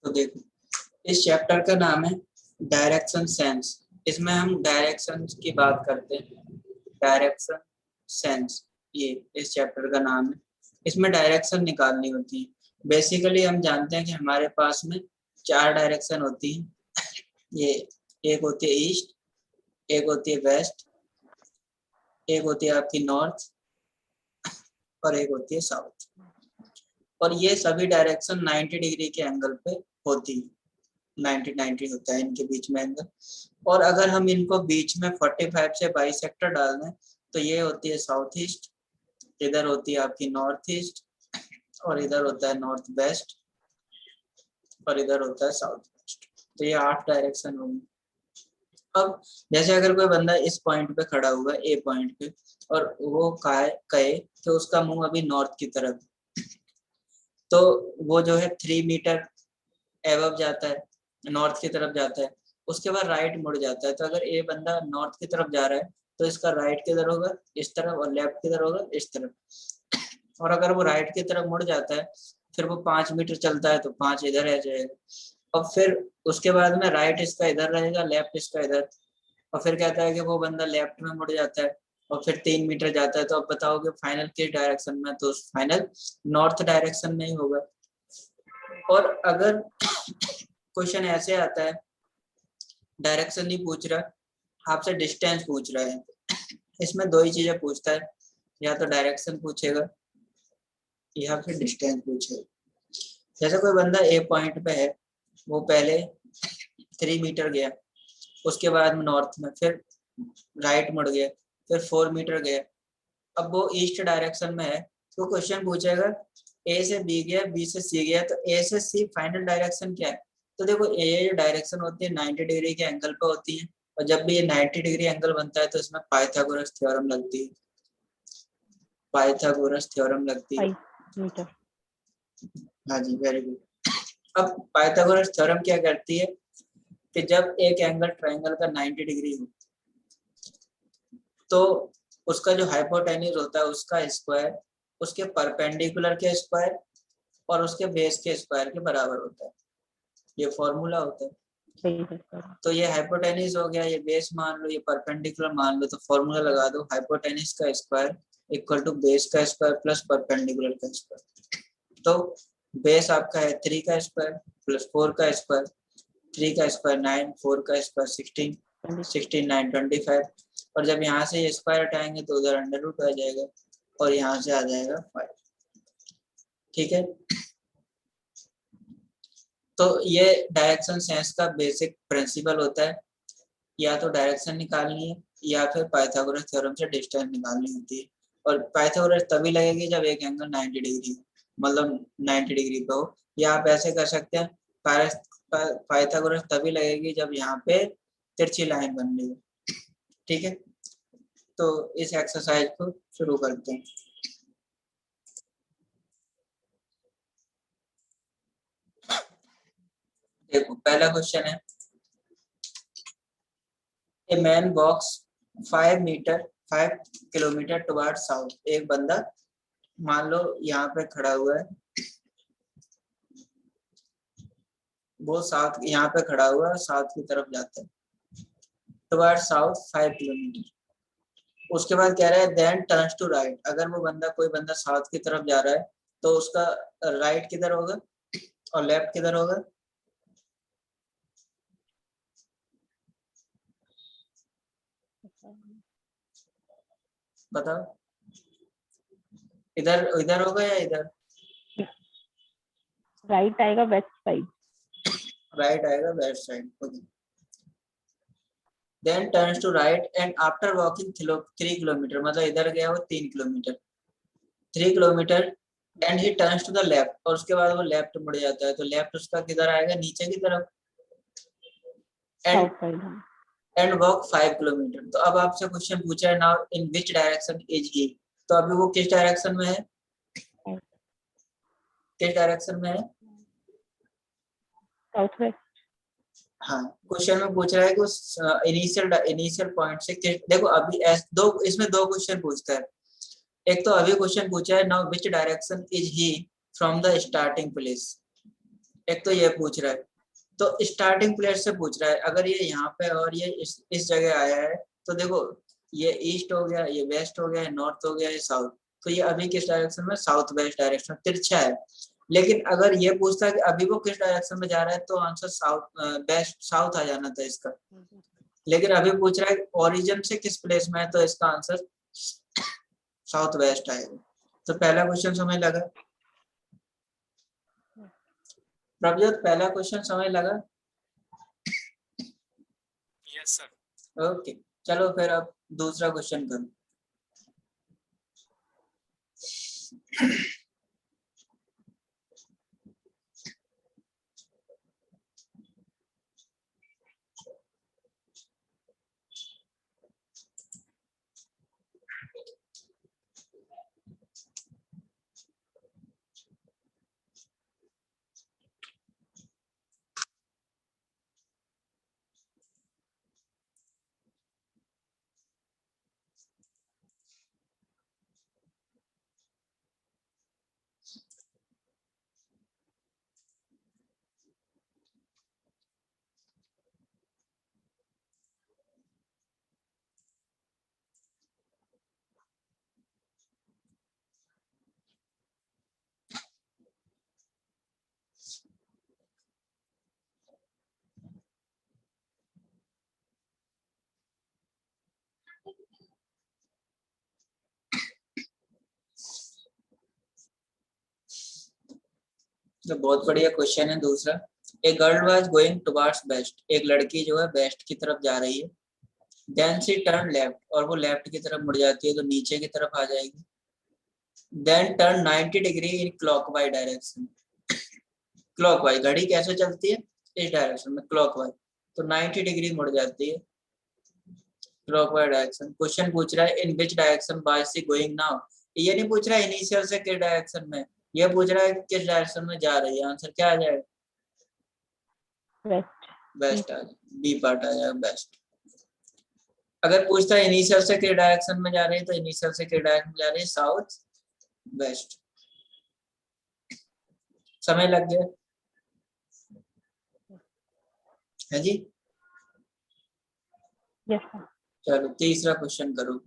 तो देखो, इस चैप्टर का नाम है डायरेक्शन सेंस। इसमें हम डायरेक्शन की बात करते हैं। डायरेक्शन सेंस, ये इस चैप्टर का नाम है। इसमें डायरेक्शन निकालनी होती है। बेसिकली हम जानते हैं कि हमारे पास में 4 डायरेक्शन होती हैं। ये एक होती है ईस्ट, एक होती है वेस्ट, एक होती है आपकी नॉर्थ और एक होती है साउथ। और ये सभी डायरेक्शन 90 डिग्री के एंगल पे होती है। 90 होता है इनके बीच में एंगल। और अगर हम इनको बीच में 45 से बाइसेक्टर डाल दें तो ये होती है साउथ ईस्ट, इधर होती है आपकी नॉर्थ ईस्ट, और इधर होता है नॉर्थ वेस्ट, और इधर होता है साउथ वेस्ट। तो ये 8 डायरेक्शन होंगे। अब जैसे अगर कोई बंदा इस पॉइंट पे खड़ा हुआ है, ए पॉइंट पे, और वो कहे कि उसका मुंह अभी नॉर्थ की तरफ, तो वो जो है 3 मीटर एबव जाता है, नॉर्थ की तरफ जाता है। उसके बाद राइट मुड़ जाता है। तो अगर ये बंदा नॉर्थ की तरफ जा रहा है तो इसका राइट किधर होगा, इस तरफ, और लेफ्ट किधर होगा, इस तरफ। और अगर वो राइट की तरफ मुड़ जाता है, फिर वो 5 मीटर चलता है तो 5 इधर रह जाएगा। और फिर उसके बाद में राइट इसका इधर रहेगा, लेफ्ट इसका इधर। और फिर कहता है कि वो बंदा लेफ्ट में मुड़ जाता है और फिर 3 मीटर जाता है। तो अब बताओ कि फाइनल किस डायरेक्शन में? तो फाइनल नॉर्थ डायरेक्शन में ही होगा। और अगर क्वेश्चन ऐसे आता है, डायरेक्शन नहीं पूछ रहा, आपसे डिस्टेंस पूछ रहा है, इसमें 2 ही चीजें पूछता है, या तो डायरेक्शन पूछेगा या फिर डिस्टेंस पूछेगा। जैसे कोई बंदा ए पॉइंट पे है, वो पहले 3 मीटर गया, उसके बाद में नॉर्थ में, फिर राइट मुड़ गया, फिर 4 मीटर गया। अब वो ईस्ट डायरेक्शन में है, तो क्वेश्चन पूछेगा ए से बी गया, बी से सी गया, तो ए से सी फाइनल डायरेक्शन क्या है? तो देखो, ये जो डायरेक्शन होती है 90 डिग्री के एंगल पे होती है। और जब भी ये 90 डिग्री एंगल बनता है तो इसमें पाइथागोरस थ्योरम लगती है। पाइथागोरस थ्योरम लगती है। 5 मीटर। हाँ जी, वेरी गुड। अब पाइथागोरस थ्योरम क्या करती है कि जब एक एंगल ट्रायंगल का 90 डिग्री हो तो उसका जो हाइपोटेन्यूज होता है उसका स्क्वायर उसके परपेंडिकुलर के स्क्वायर और उसके बेस के स्क्वायर के बराबर होता है। ये फॉर्मूला होता है। तो ये हाइपोटेन्यूज हो गया, ये बेस मान लो, ये परपेंडिकुलर मान लो, तो फॉर्मूला लगा दो, हाइपोटेन्यूज का स्क्वायर इक्वल टू बेस का स्क्वायर प्लस परपेंडिकुलर का स्क्वायर। तो बेस आपका है 3 का स्क्वायर प्लस 4 का स्क्वायर, 3 का स्क्वायर 9, 4 का स्क्वायर 16, 16 9 25। और जब यहाँ से ये स्क्वायर हटाएंगे तो उधर अंडर रूट आ जाएगा और यहाँ से आ जाएगा 5। ठीक है, तो ये डायरेक्शन सेंस का बेसिक प्रिंसिपल होता है। या तो डायरेक्शन निकालनी है या फिर पाइथागोरस थ्योरम से डिस्टेंस निकालनी होती है। और पाइथागोरस तभी लगेगी जब एक एंगल 90 डिग्री हो, मतलब 90 डिग्री पे हो। या आप ऐसे कर सकते हैं, पाइथागोरस तभी लगेगी जब यहाँ पे तिरछी लाइन बन रही हो। ठीक है, तो इस एक्सरसाइज को शुरू करते हैं। देखो, पहला क्वेश्चन है, a man walks 5 kilometre toward south. एक बंदा मान लो यहाँ पे खड़ा हुआ है, वो साउथ, यहाँ पे खड़ा हुआ है, साउथ की तरफ जाता है, टुवर्ड साउथ 5 किलोमीटर। उसके बाद कह रहा है देन टर्न्स टू राइट। अगर वो बंदा, कोई बंदा साउथ की तरफ जा रहा है तो उसका राइट किधर होगा और लेफ्ट किधर होगा? बताओ, इधर इधर होगा या इधर? राइट आएगा, वेस्ट साइड। राइट आएगा west side. Okay, then turns to right and after walking 3 kilometre, मतलब इधर गया वो 3 kilometre, 3 kilometre and he turns to the left, और उसके बाद वो लेफ्ट मुड़ जाता है। तो लेफ्ट उसका किधर आएगा? नीचे की तरफ। And walk 5 kilometre. तो अब आपसे क्वेश्चन पूछा है, now in which direction is ही। तो अभी वो किस डायरेक्शन में है? किस डायरेक्शन में है? South west. हाँ, क्वेश्चन में पूछ रहा है कि उस इनिशियल पॉइंट से देखो, अभी दो, इसमें 2 क्वेश्चन पूछता है। एक तो अभी क्वेश्चन पूछा है, now which direction is he from the starting place. एक तो ये पूछ रहा है, तो स्टार्टिंग प्लेस से पूछ रहा है। अगर ये यहाँ पे और ये इस जगह आया है तो देखो ये ईस्ट हो गया, ये वेस्ट हो गया, ये नॉर्थ हो गया, ये साउथ, तो ये अभी किस डायरेक्शन में, साउथ वेस्ट डायरेक्शन, तिरछा है। लेकिन अगर ये पूछता है कि अभी वो किस डायरेक्शन में जा रहा है तो आंसर साउथ वेस्ट साउथ आ जाना था इसका। लेकिन अभी पूछ रहा है ओरिजिन से किस प्लेस में है, तो इसका आंसर साउथ वेस्ट आएगा। तो पहला क्वेश्चन समझ लगा प्रभजोत? पहला क्वेश्चन समझ लगा? Yes sir. ओके, चलो फिर अब दूसरा क्वेश्चन करो। तो बहुत बढ़िया क्वेश्चन है दूसरा। A girl was going towards waste, एक लड़की जो है वेस्ट की तरफ जा रही है। देन शी टर्न लेफ्ट, और वो लेफ्ट की तरफ मुड़ जाती है तो नीचे की तरफ आ जाएगी। Then turn 90 degree in clockwise direction. Clockwise घड़ी कैसे चलती है, इस डायरेक्शन में क्लॉकवाइज, तो 90 डिग्री मुड़ जाती है क्लॉकवाइज डायरेक्शन। क्वेश्चन पूछ रहा है in which direction was she going now. ये नहीं पूछ रहा है इनिशियल से किस डायरेक्शन में, ये पूछ रहा है किस डायरेक्शन में जा रही है। आंसर क्या आ जाएगा? वेस्ट। वेस्ट आ जाएगा, बी पार्ट आ जाएगा बेस्ट। अगर पूछता है इनिशियल से किस डायरेक्शन में जा रही है तो इनिशियल से किस डायरेक्शन में जा रही है, साउथ वेस्ट। समय लग गया है जी। Yes sir. चलो तीसरा क्वेश्चन करो।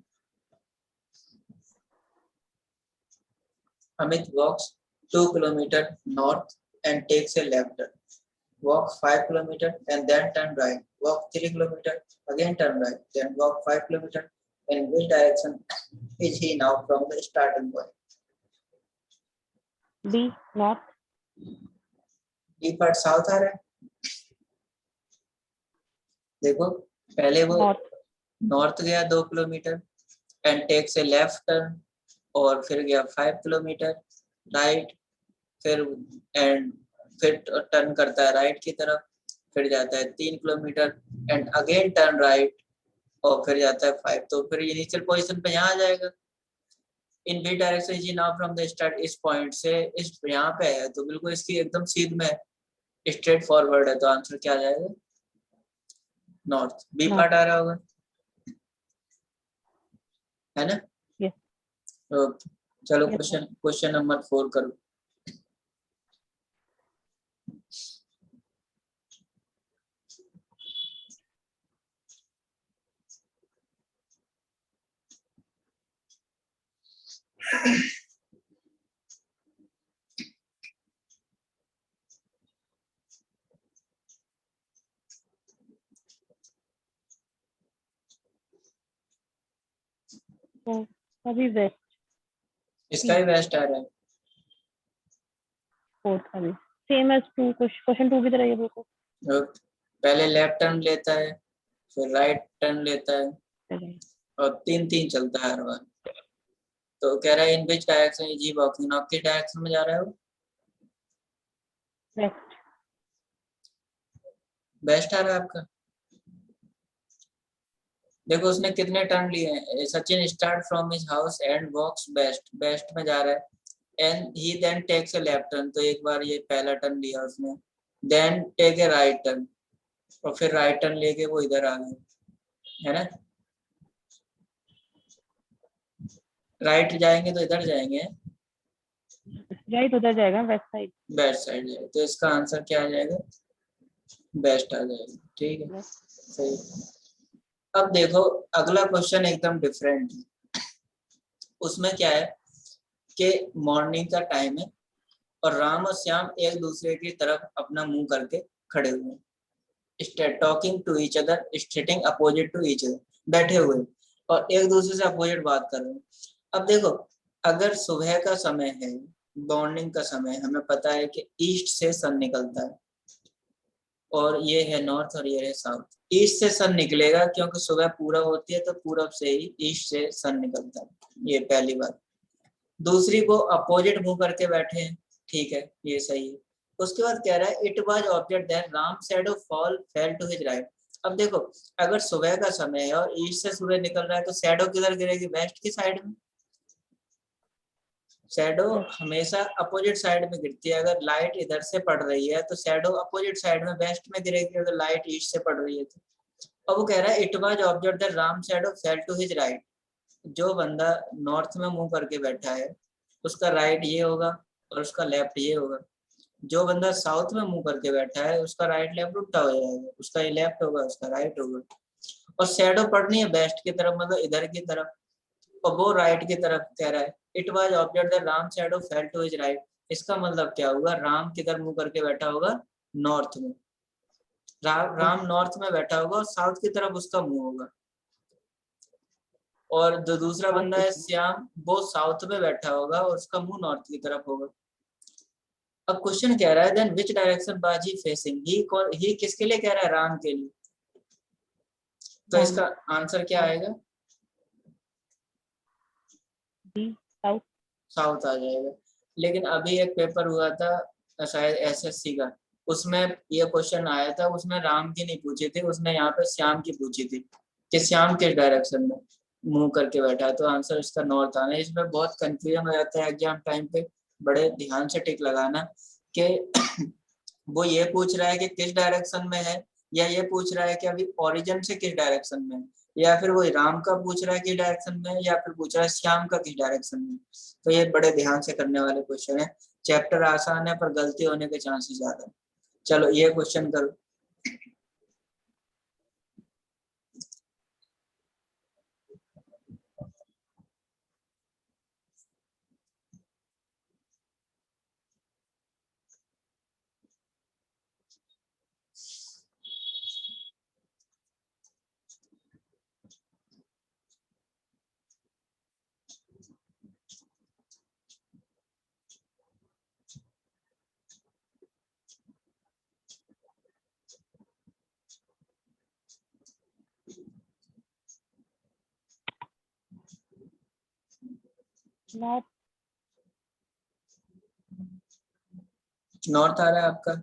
Amit walks 2 kilometre north and takes a left turn, walk 5 kilometer and then turn right, walk 3 kilometer, again turn right, then walk 5 kilometer. In which direction is he now from the starting point? B north. B part south आ रहा है। देखो पहले वो north गया 2 kilometre and takes a left turn, और फिर गया 5 किलोमीटर राइट, फिर टर्न करता है राइट की तरफ, फिर जाता है 3 kilometre and again turn right, और फिर जाता है 5। तो फिर इनिशियल पोजीशन पे यहाँ आ जाएगा। इन बी डायरेक्शन जी नाउ फ्रॉम द स्टार्ट, इस पॉइंट से इस यहाँ पे है तो बिल्कुल इसकी एकदम सीध में स्ट्रेट फॉरवर्ड है, तो आंसर क्या आ जाएगा? नॉर्थ। बी पार्ट आ रहा होगा है ना? ओके चलो क्वेश्चन नंबर 4 करो। अभी वेस्ट। इसका ही वेस्ट आ रहा है। फोर्थ अभी same as two, question two की तरह ही बिल्कुल। पहले लेफ्ट टर्न लेता है, फिर राइट टर्न लेता है, और 3-3 चलता है हर बार। तो कह रहा है in which direction is he walking, आप किस डायरेक्शन में जा रहे हो? वेस्ट। बेस्ट आ रहा है आपका। देखो उसने कितने टर्न लिए हैं। Sachin start from his house and walks west, west में जा रहा है, and he then takes a left turn, तो एक बार ये पहला टर्न लिया उसने, then take a right turn, और फिर राइट टर्न लेके वो इधर आ गए, है ना? राइट जाएंगे तो इधर जाएंगे, राइट उधर जाएगा, वेस्ट साइड। वेस्ट साइड जाएगा, तो इसका आंसर क्या आ जाएगा? वेस्ट आ जाएगा। ठीक है, सही। अब देखो अगला क्वेश्चन एकदम डिफरेंट है। उसमें क्या है कि मॉर्निंग का टाइम है और राम और श्याम एक दूसरे की तरफ अपना मुंह करके खड़े हुए हैं, talking to each other, stating opposite to each other, बैठे हुए और एक दूसरे से अपोजिट बात कर रहे हैं। अब देखो अगर सुबह का समय है, मॉर्निंग का समय, हमें पता है कि ईस्ट से सन निकलता है और ये है नॉर्थ और ये है साउथ। ईस्ट से सन निकलेगा क्योंकि सुबह पूरब होती है, तो पूरब से ही ईस्ट से सन निकलता है, ये पहली बात। दूसरी को अपोजिट मुंह करके बैठे हैं, ठीक है, ये सही है। उसके बाद कह रहा है it was observed that Ram shadow fall fell to his right. अब देखो अगर सुबह का समय है और ईस्ट से सूरज निकल रहा है तो शैडो किधर गिरेगी? वेस्ट की साइड में। शैडो हमेशा अपोजिट साइड में गिरती है। अगर लाइट इधर से पड़ रही है तो शैडो अपोजिट साइड में वेस्ट में गिरेगी, अगर लाइट ईस्ट से पड़ रही है तो। अब वो कह रहा है it was observed that Ram shadow fell to his right. जो बंदा नॉर्थ में मुंह करके बैठा है उसका राइट ये होगा और उसका लेफ्ट ये होगा। जो बंदा साउथ में मुंह करके बैठा है उसका राइट लेफ्ट उल्टा हो जाएगा, उसका ये लेफ्ट होगा, उसका राइट होगा। और शैडो पड़नी है वेस्ट की तरफ, मतलब इधर की तरफ, और वो राइट की तरफ कह रहा है। It was observed that Ram shadow fell to his right. इसका मतलब क्या होगा? राम किधर मुंह करके बैठा होगा? नॉर्थ में। राम नॉर्थ में बैठा होगा और साउथ की तरफ उसका मुंह होगा। और जो दूसरा बंदा है श्याम, वो साउथ में बैठा होगा और उसका मुंह नॉर्थ की तरफ होगा। अब क्वेश्चन कह रहा है then which direction was he facing? He किसके लिए कह रहा है? राम के लिए। तो इसका आंसर क्या आएगा? साउथ। साउथ आ जाएगा। लेकिन अभी एक पेपर हुआ था शायद एसएससी का, उसमें ये क्वेश्चन आया था, उसमें राम की नहीं पूछी थी, उसने यहाँ पे श्याम की पूछी थी कि श्याम किस डायरेक्शन में मुंह करके बैठा है। तो आंसर इसका नॉर्थ आना है। इसमें बहुत कंफ्यूजन हो जाता है एग्जाम टाइम पे, बड़े ध्यान से टिक लगाना कि वो ये पूछ रहा है कि किस डायरेक्शन में है, या ये पूछ रहा है कि अभी ओरिजिन से किस डायरेक्शन में है, या फिर वो राम का पूछ रहा है किस डायरेक्शन में, या फिर पूछ रहा है श्याम का किस डायरेक्शन में। तो ये बड़े ध्यान से करने वाले क्वेश्चन है। चैप्टर आसान है पर गलती होने के चांसेस ज्यादा है। चलो ये क्वेश्चन करो। नॉर्थ। नॉर्थ आ रहा है आपका?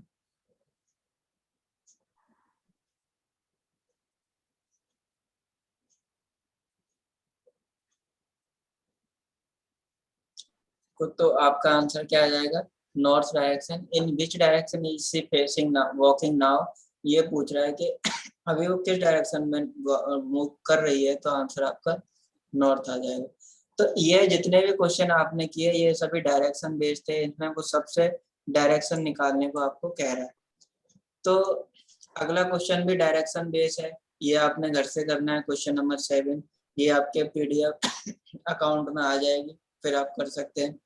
तो आपका आंसर क्या आ जाएगा? North direction. In which direction is she facing now, walking now? ये पूछ रहा है कि अभी वो किस डायरेक्शन में मूव कर रही है, तो आंसर आपका नॉर्थ आ जाएगा। तो ये जितने भी क्वेश्चन आपने किए ये सभी डायरेक्शन बेस्ड थे, इनमें वो सबसे डायरेक्शन निकालने को आपको कह रहा है। तो अगला क्वेश्चन भी डायरेक्शन बेस्ड है, ये आपने घर से करना है। क्वेश्चन नंबर 7 ये आपके पीडीएफ अकाउंट में आ जाएगी, फिर आप कर सकते हैं।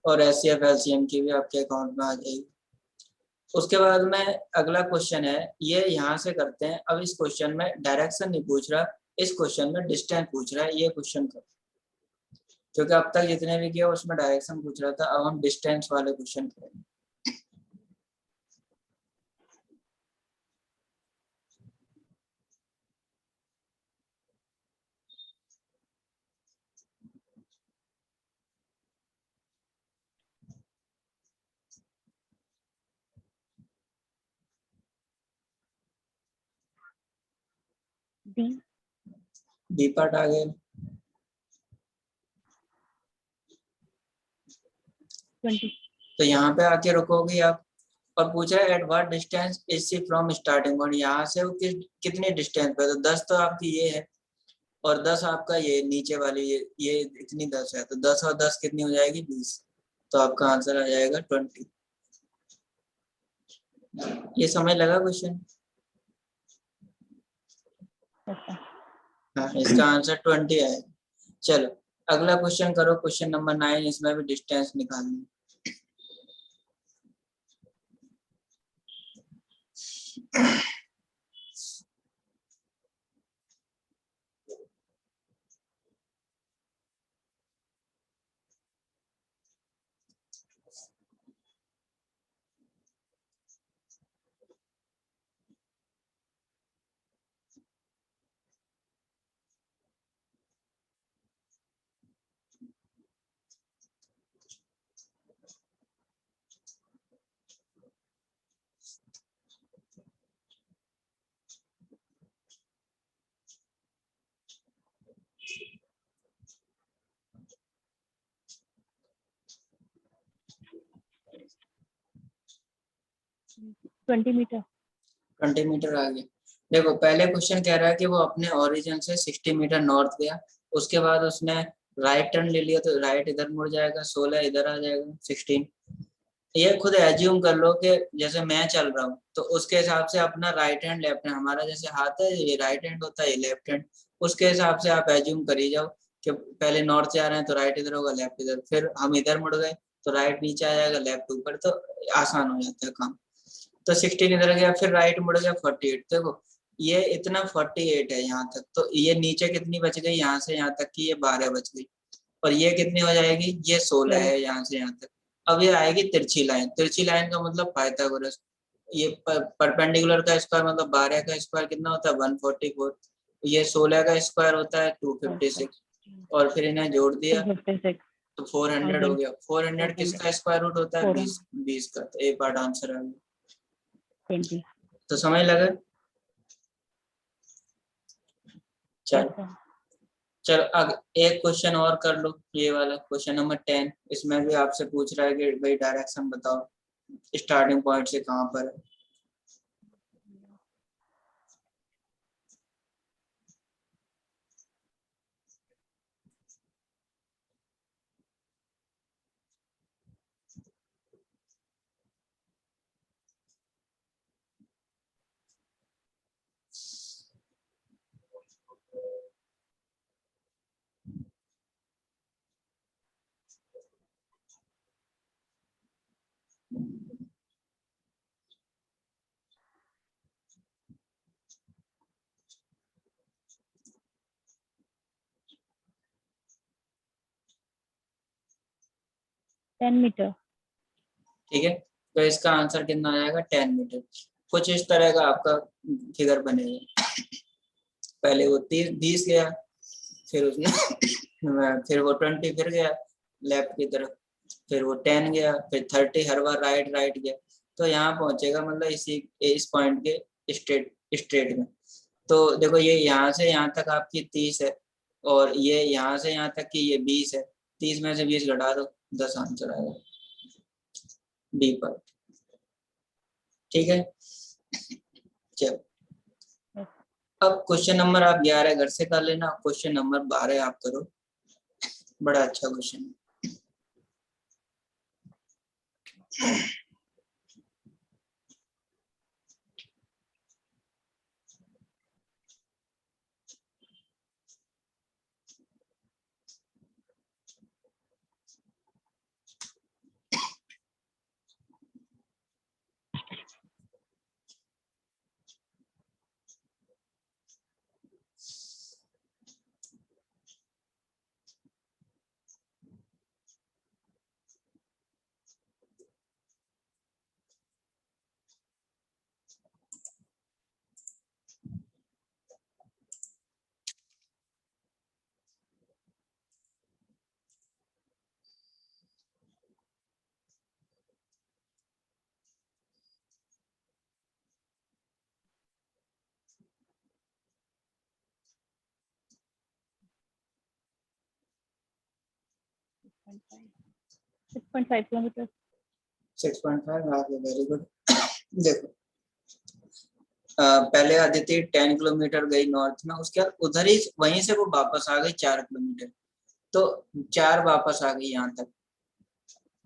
और एचसीएफ एलसीएम की भी आपके अकाउंट में आ जाएगी। उसके बाद में अगला क्वेश्चन है, ये यहाँ से करते हैं। अब इस क्वेश्चन में डायरेक्शन नहीं पूछ रहा, इस क्वेश्चन में डिस्टेंस पूछ रहा है। ये क्वेश्चन कर, क्योंकि अब तक जितने भी किया उसमें डायरेक्शन पूछ रहा था, अब हम डिस्टेंस वाले क्वेश्चन करेंगे। डी। डी पार्ट आ गया। 20। तो यहाँ पे आके रुकोगे आप, और पूछ रहा है at what distance is C from starting point? यहाँ से वो कितने डिस्टेंस पे? तो 10 तो आपकी ये है और 10 आपका ये नीचे वाली ये इतनी 10 है, तो 10 और 10 कितनी हो जाएगी? 20। तो आपका आंसर आ जाएगा 20। ये समझ लगा क्वेश्चन? अच्छा, हाँ, इसका आंसर 20 आएगा। चलो अगला क्वेश्चन करो, क्वेश्चन नंबर 9। इसमें भी डिस्टेंस निकालनी। Twenty metre. 20 मीटर आ गया। देखो पहले क्वेश्चन कह रहा है कि वो अपने ओरिजिन से 60 मीटर नॉर्थ गया, उसके बाद उसने राइट टर्न ले लिया, तो राइट इधर मुड़ जाएगा, 16 इधर आ जाएगा, 16। ये खुद एज्यूम कर लो कि जैसे मैं चल रहा हूँ तो उसके हिसाब से अपना राइट हैंड लेफ्ट हैंड, हमारा जैसे हाथ है ये राइट हैंड होता है, ये लेफ्ट हैंड, उसके हिसाब से आप एज्यूम कर ही जाओ कि पहले नॉर्थ जा रहे हैं तो राइट इधर होगा, लेफ्ट इधर, फिर हम इधर मुड़ गए तो राइट नीचे आ जाएगा, लेफ्ट ऊपर, तो आसान हो जाता है काम। तो 16 इधर गया, फिर राइट मुड़ गया 48। देखो ये इतना 48 है यहाँ तक, तो ये नीचे कितनी बच गई यहाँ से यहाँ तक की, ये 12 बच गई, और ये कितनी हो जाएगी, ये 16 है यहाँ से यहाँ तक। अब ये आएगी तिरछी लाइन, तिरछी लाइन का मतलब पाइथागोरस। ये परपेंडिकुलर का स्क्वायर मतलब 12 का स्क्वायर कितना होता है 144, ये 16 का स्क्वायर होता है 256, और फिर इन्हें जोड़ दिया 256 तो 400 हो गया। 400 400 किसका स्क्वायर रूट होता है 400 20, 20 का, तो एक पार्ट आंसर आ गया। 20। तो समझ लगा? चल अच्छा, चल अब एक क्वेश्चन और कर लो, ये वाला क्वेश्चन नंबर 10। इसमें भी आपसे पूछ रहा है कि भाई डायरेक्शन बताओ, स्टार्टिंग पॉइंट से कहाँ पर है। Ten metre. ठीक है, तो इसका आंसर कितना आ जाएगा 10 मीटर। कुछ इस तरह का आपका फिगर बनेगा। पहले वो 20 गया, फिर उसने फिर वो 20 फिर गया लेफ्ट की तरफ, फिर वो 10 गया, फिर 30, हर बार राइट राइट गया, तो यहाँ पहुंचेगा मतलब इस पॉइंट के स्ट्रेट स्ट्रेट में। तो देखो ये यहाँ से यहाँ तक आपकी 30 है, और ये यहाँ से यहाँ तक की ये 20 है, 30 में से 20 घटा दो, 10 आंसर आएगा बी पर। ठीक है, चलो अब क्वेश्चन नंबर आप 11 घर से कर लेना, क्वेश्चन नंबर 12 आप करो, बड़ा अच्छा क्वेश्चन है। 6.5 किलोमीटर। 6.5 आगे, वेरी गुड। देखो पहले अदिति 10 किलोमीटर गई नॉर्थ में, उसके बाद उधर ही वहीं से वो वापस आ गई 4 किलोमीटर, तो 4 वापस आ गई यहाँ तक।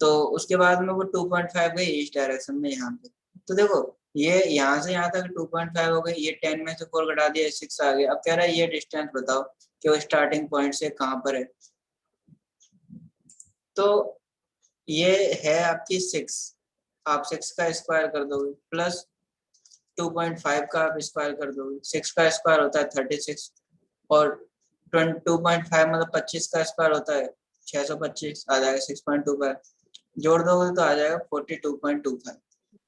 तो उसके बाद में वो 2.5 गई इस डायरेक्शन में यहाँ पे। तो देखो ये यहाँ से यहाँ तक 2.5 हो गई, ये 10 में से 4 घटा दिया 6 आ गया। अब कह रहा है ये डिस्टेंस बताओ कि वो स्टार्टिंग पॉइंट से कहाँ पर है। तो ये है आपकी 6, आप 6 का स्क्वायर कर दोगे प्लस 2.5 का आप स्क्वायर कर दोगे, 6 का स्क्वायर होता है 36 और 2.5 मतलब 25 का स्क्वायर होता है 625, आ जाएगा 6.25, जोड़ दोगे तो आ जाएगा 42.25।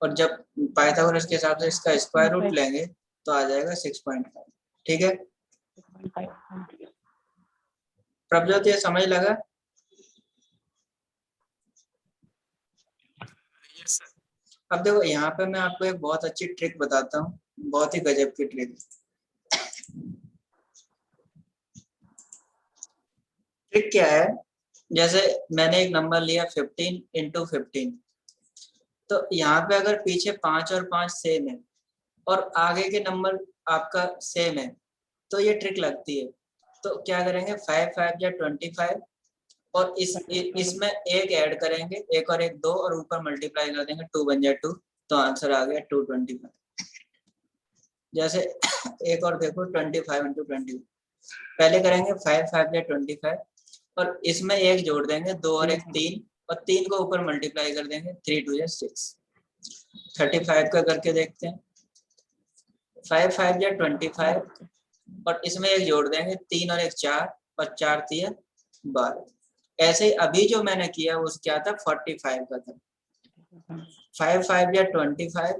और जब पाइथागोरस के हिसाब से इसका स्क्वायर रूट लेंगे तो आ जाएगा 6.5। ठीक है प्रभजोत, ये समझ लगा? Yes, sir. अब देखो यहाँ पे मैं आपको एक बहुत अच्छी ट्रिक बताता हूँ, बहुत ही गजब की ट्रिक। ट्रिक क्या है, जैसे मैंने एक नंबर लिया 15 इंटू 15, तो यहाँ पे अगर पीछे 5 और 5 सेम है और आगे के नंबर आपका सेम है तो ये ट्रिक लगती है। तो क्या करेंगे 5 5 या 25 और इसमें एक ऐड करेंगे, एक और एक 2 और ऊपर मल्टीप्लाई कर देंगे 2 बन जाए 2, तो आंसर आ गया 225। जैसे एक और देखो 25 इंटू 20, पहले करेंगे 5 5 या 25 और इसमें एक जोड़ देंगे 2 और एक 3 और 3 को ऊपर मल्टीप्लाई कर देंगे 3 2 या 6। 35 का करके देखते हैं, 5 5 या 25 और इसमें एक जोड़ देंगे 3 और एक 4 और 4 3 12। ऐसे ही अभी जो मैंने किया वो क्या था 45 का था। 5 5 या 25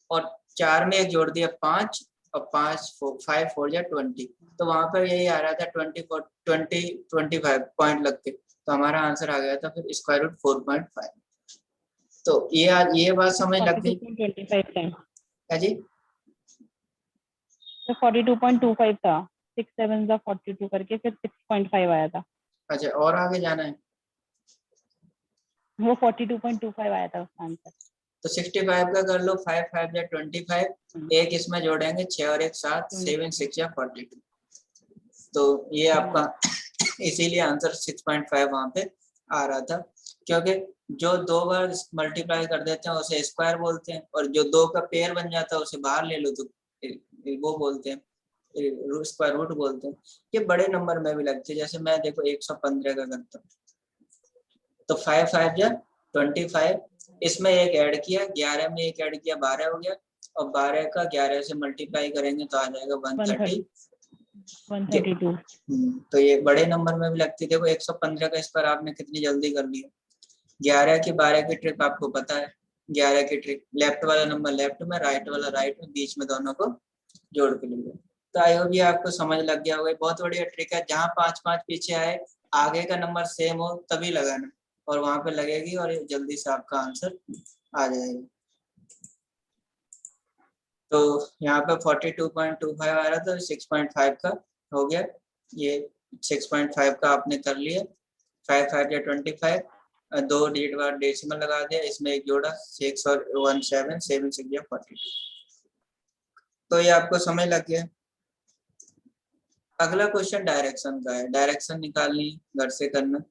और 4 में एक जोड़ दिया 5 और 5 5 4 या 20, तो वहां पर यही आ रहा था 25 पॉइंट लग के, तो हमारा आंसर आ गया था फिर स्क्वायर रूट 4.5। तो ये बात समझ लग गई 25 था है जी? तो 42.25 था, 6 7 का 42 करके फिर 6.5 आया था। अच्छा और आगे जाना है, वो 42.25 आया था उसका आंसर। तो 65 का कर लो, 5 5 या 25, एक इसमें जोड़ेंगे 6 और एक 7, 7 6 या 42, तो ये आपका इसीलिए आंसर 6.5 वहां पे आ रहा था, क्योंकि जो 2 बार मल्टीप्लाई कर देते हैं उसे स्क्वायर बोलते हैं और जो 2 का पेयर बन जाता है उसे बाहर ले लो तो वो बोलते हैं स्क्वायर रूट बोलते हैं। ये बड़े नंबर में भी लगती है, जैसे मैं देखो 115 का करता हूँ तो 5 5 या 25, इसमें एक ऐड किया 11 में एक ऐड किया 12 हो गया और 12 का 11 से मल्टीप्लाई करेंगे तो आ जाएगा 132। तो ये बड़े नंबर में भी लगती है। देखो 115 का इस पर आपने कितनी जल्दी कर लिया। 11 की 12 की ट्रिक आपको पता है, 11 की ट्रिक लेफ्ट वाला नंबर लेफ्ट में, राइट वाला राइट में, बीच में दोनों को जोड़ के लिए। तो आई होप ये आपको समझ लग गया होगा। बहुत बढ़िया ट्रिक है, जहाँ 5 5 पीछे आए आगे का नंबर सेम हो तभी लगाना और वहां पे लगेगी और जल्दी से आपका आंसर आ जाएगा। तो यहाँ पे 42.25 आ रहा था, 6.5 का हो गया, ये 6.5 का आपने कर लिया। 5 5 या 25, 2 डिजिट बार डेसिमल लगा दिया, इसमें एक जोड़ा 6 और 1 7 7 6 या 42। तो ये आपको समझ लग गया। अगला क्वेश्चन डायरेक्शन का है, डायरेक्शन निकालनी घर से करना,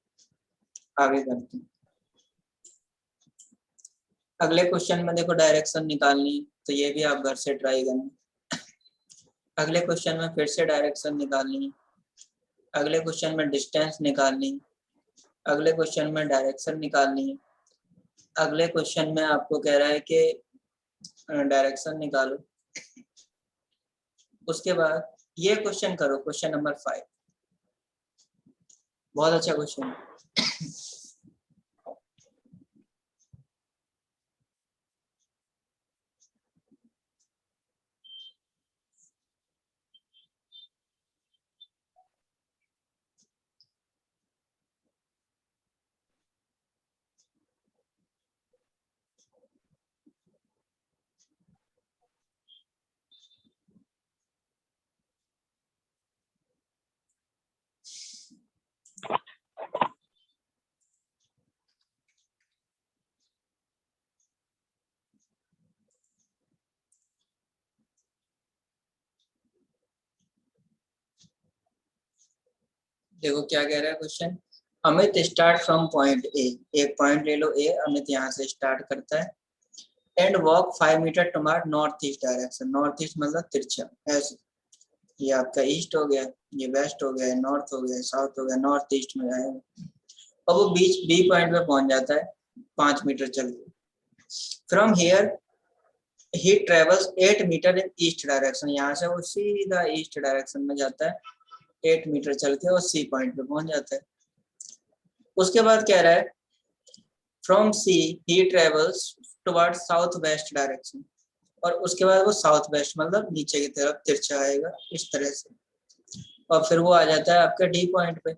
आगे करते हैं। अगले क्वेश्चन में देखो डायरेक्शन निकालनी, तो ये भी आप घर से ट्राई करना। अगले क्वेश्चन में फिर से डायरेक्शन निकालनी है, अगले क्वेश्चन में डिस्टेंस निकालनी है, अगले क्वेश्चन में डायरेक्शन निकालनी है, अगले क्वेश्चन में आपको कह रहा है कि डायरेक्शन निकालो। उसके बाद ये क्वेश्चन करो, क्वेश्चन नंबर 5, बहुत अच्छा क्वेश्चन है। देखो क्या कह रहा है question, Amit start from point A, एक पॉइंट ले लो ए, अमित यहाँ से स्टार्ट करता है and walk 5 metre towards north east direction, north east मतलब तिरछा ऐसे, ये आपका ईस्ट हो गया, ये वेस्ट हो गया, नॉर्थ हो गया, साउथ हो गया, नॉर्थ ईस्ट में जाएगा और वो बीच बी पॉइंट पे पहुंच जाता है 5 मीटर चल के। From here he travels 8 metre in east direction, यहाँ से वो सीधा ईस्ट डायरेक्शन में जाता है 8 मीटर चल के और सी पॉइंट पे पहुंच जाता है। उसके बाद कह रहा है from C he travels toward south west direction, और उसके बाद वो साउथ वेस्ट मतलब नीचे की तरफ तिरछा आएगा इस तरह से, और फिर वो आ जाता है आपके डी पॉइंट पे।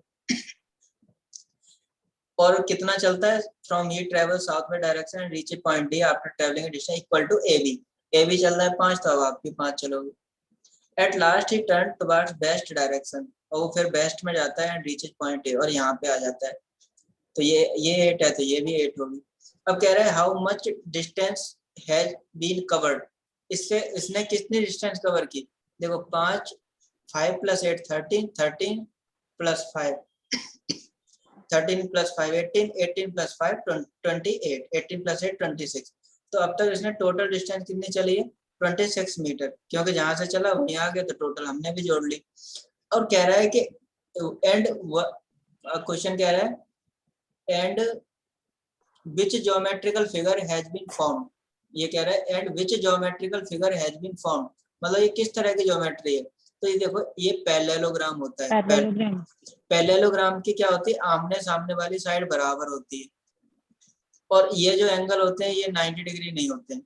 और कितना चलता है, from he travel south west direction and reach point D after travelling distance equal to A B, A B चल रहा है 5, तो अब आप भी 5 चलोगे। At last he turn towards waste direction, और वो फिर वेस्ट में जाता है एंड रीचेज पॉइंट ए, और यहाँ पे आ जाता है, तो ये 8 है तो ये भी 8 होगी। अब कह रहा है how much distance has been covered, इससे इसने कितनी डिस्टेंस कवर की, देखो 5, 5 + 8 13, 13 + 5 13 + 5 18, 18 + 5 28, 18 + 8 26, तो अब तक इसने टोटल डिस्टेंस कितनी चली है 26 मीटर, क्योंकि जहां से चला वहीं आ गया तो टोटल हमने भी जोड़ ली। और कह रहा है कि एंड क्वेश्चन कह रहा है and which geometrical figure has been formed, ये कह रहा है and which geometrical figure has been formed, मतलब ये किस तरह की ज्योमेट्री है, तो ये देखो ये पैरेललोग्राम होता है। पैरेललोग्राम की क्या होती है, आमने सामने वाली साइड बराबर होती है, और ये जो एंगल होते हैं ये 90 डिग्री नहीं होते हैं,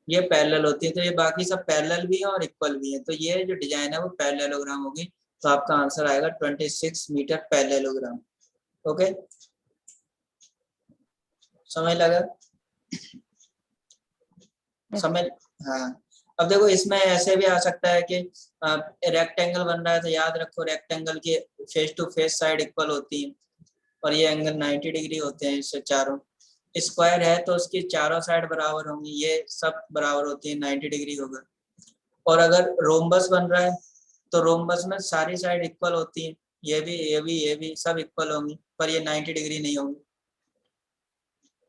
ये पैरेलल होती है, तो ये बाकी सब पैरेलल भी है और इक्वल भी है, तो ये जो डिजाइन है वो पैरेललोग्राम होगी, तो आपका आंसर आएगा 26 मीटर पैरेललोग्राम। ओके, समझ लगा? समझ, हाँ। अब देखो इसमें ऐसे भी आ सकता है कि रेक्टेंगल बन रहा है, तो याद रखो रेक्टेंगल के face to face side equal होती है, और ये एंगल 90 डिग्री होते हैं इससे चारों। स्क्वायर है तो उसकी चारों साइड बराबर होंगी, ये सब बराबर होती है, 90 डिग्री होगा। और अगर रोम्बस बन रहा है तो रोम्बस में सारी साइड इक्वल होती है, ये भी ये भी ये भी सब इक्वल होंगी, पर ये 90 डिग्री नहीं होंगी।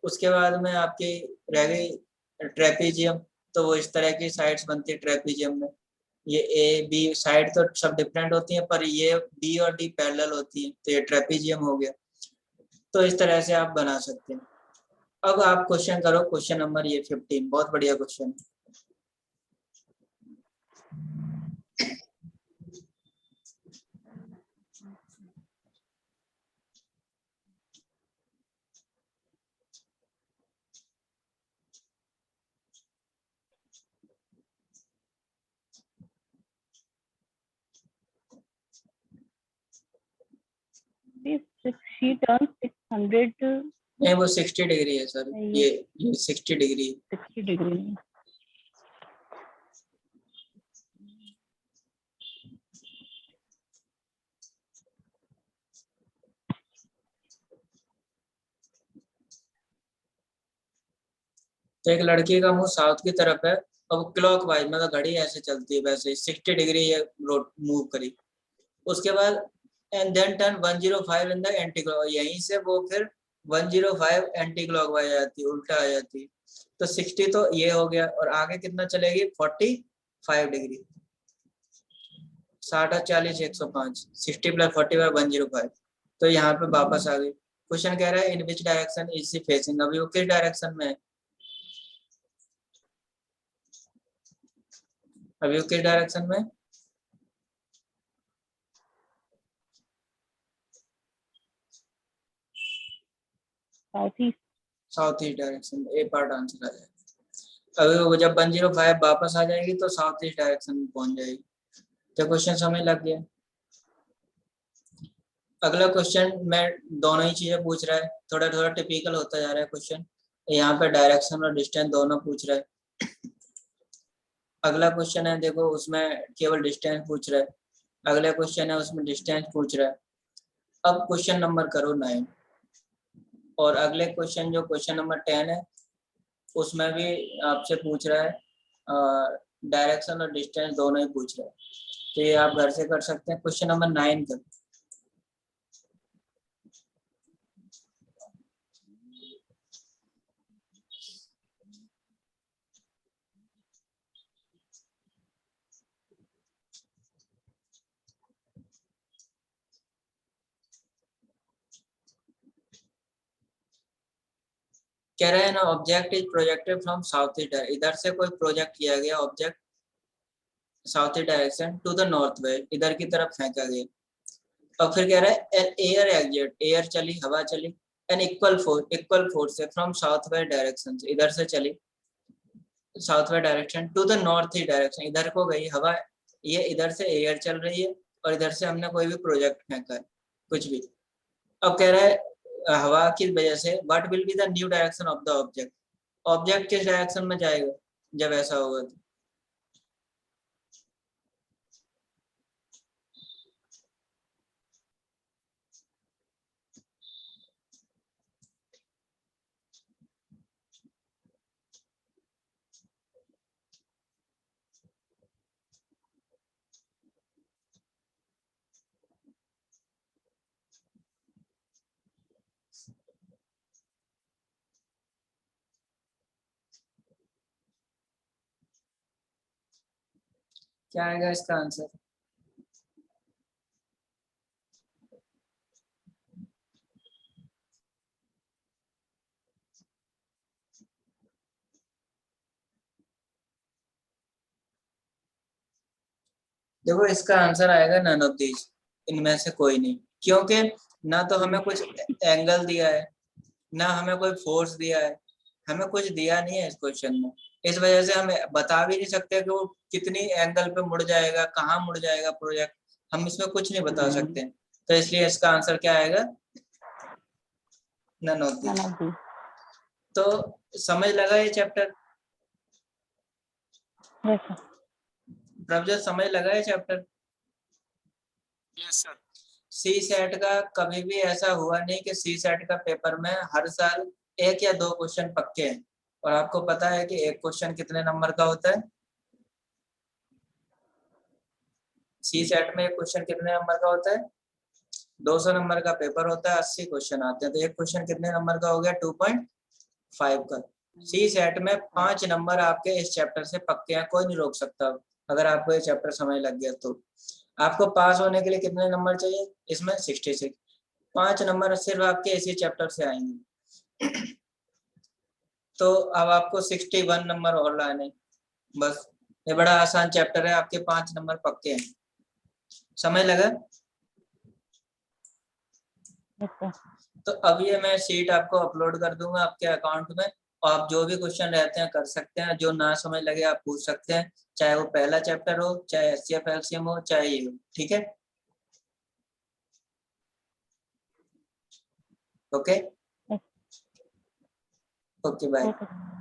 उसके बाद में आपकी रह गई ट्रेपीजियम, तो वो इस तरह की साइड्स बनती है ट्रेपीजियम में, ये ए बी साइड तो सब डिफरेंट होती हैं, पर ये बी और डी पैरेलल होती हैं, तो ये ट्रेपीजियम हो गया। तो इस तरह से आप बना सकते हैं। अब आप क्वेश्चन करो, क्वेश्चन नंबर ये 15, बहुत बढ़िया क्वेश्चन है। she turns 600 नहीं वो 60 डिग्री है सर, ये 60 डिग्री 60 डिग्री। तो एक लड़की का मुंह साउथ की तरफ है, अब क्लॉक वाइज मतलब घड़ी ऐसे चलती है, वैसे 60 डिग्री ये मूव करी, उसके बाद and then turn 105 in the anti clock, यहीं से वो फिर 105 एंटी क्लॉक वाइज आ जाती है, उल्टा आ जाती है, तो 60 तो ये हो गया, और आगे कितना चलेगी 45 डिग्री, 60 40 105, 60 + 45 105, तो यहाँ पे वापस आ गई। क्वेश्चन कह रहा है in which direction is she facing, अभी वो किस डायरेक्शन में है, अभी वो किस डायरेक्शन में, साउथ ईस्ट डायरेक्शन में, ए पार्ट आंसर आ जाएगा। अभी वो जब 105 वापस आ जाएगी तो साउथ ईस्ट डायरेक्शन में पहुंच जाएगी। तो क्वेश्चन समझ लग गया। अगला क्वेश्चन में दोनों ही चीजें पूछ रहा है, थोड़ा थोड़ा टिपिकल होता जा रहा है क्वेश्चन, यहाँ पे डायरेक्शन और डिस्टेंस दोनों पूछ रहा है। अगला क्वेश्चन है देखो उसमें केवल डिस्टेंस पूछ रहा है, अगला क्वेश्चन है उसमें डिस्टेंस पूछ रहा है। अब क्वेश्चन नंबर करो 9, और अगले क्वेश्चन जो क्वेश्चन नंबर 10 है उसमें भी आपसे पूछ रहा है डायरेक्शन और डिस्टेंस दोनों ही पूछ रहा है, तो ये आप घर से कर सकते हैं। क्वेश्चन नंबर 9 कर, कह रहे हैं ना object is projected from south east, इधर से कोई प्रोजेक्ट किया गया object south east direction to the north west, इधर की तरफ फेंका गया। और फिर कह रहा है एन एयर एग्जिट, एयर चली, हवा चली, एन इक्वल फोर्स से फ्रॉम साउथ वेस्ट डायरेक्शन, इधर से चली south west direction to the north east direction, इधर को गई हवा, ये इधर से एयर चल रही है और इधर से हमने कोई भी प्रोजेक्ट फेंका है कुछ भी। अब कह रहा है हवा की वजह से what will be the new direction of the object, object किस डायरेक्शन में जाएगा जब ऐसा होगा तो। क्या आएगा इसका आंसर? देखो इसका आंसर आएगा नन ऑफ दीज, इनमें से कोई नहीं, क्योंकि ना तो हमें कुछ एंगल दिया है, ना हमें कोई फोर्स दिया है, हमें कुछ दिया नहीं है इस क्वेश्चन में। इस वजह से हम बता भी नहीं सकते कि वो कितनी एंगल पे मुड़ जाएगा, कहाँ मुड़ जाएगा प्रोजेक्ट, हम इसमें कुछ नहीं बता सकते। तो इसलिए इसका आंसर क्या आएगा? None of none these. of these. तो समझ लगा ये चैप्टर? Yes, sir. प्रभजोत समझ लगा ये चैप्टर? Yes, sir. सी सेट का कभी भी ऐसा हुआ नहीं कि सी सेट का पेपर में हर साल 1 या 2 क्वेश्चन पक्के हैं। और आपको पता है कि एक क्वेश्चन कितने नंबर का होता है? सी सेट में एक क्वेश्चन कितने नंबर का होता है? 200 नंबर का पेपर होता है, 80 क्वेश्चन आते हैं, तो एक क्वेश्चन कितने नंबर का हो गया? 2.5 का। सी सेट में 5 नंबर आपके इस चैप्टर से पक्के हैं, कोई नहीं रोक सकता। अगर आपको ये चैप्टर समझ लग गया तो आपको पास होने के लिए कितने नंबर चाहिए? इसमें 66, 5 नंबर सिर्फ आपके इसी चैप्टर से आएंगे। तो अब आपको 61 नंबर और लाने, बस। ये बड़ा आसान चैप्टर है, आपके 5 नंबर पक्के हैं। समझ लगा? Yes, sir. तो अब ये मैं शीट आपको अपलोड कर दूंगा आपके अकाउंट में, और आप जो भी क्वेश्चन रहते हैं कर सकते हैं, जो ना समझ लगे आप पूछ सकते हैं, चाहे वो पहला चैप्टर हो, चाहे एचसीएफ एलसीएम हो, चाहे ये हो। ठीक है? Okay, Yes. Okay bye. Okay.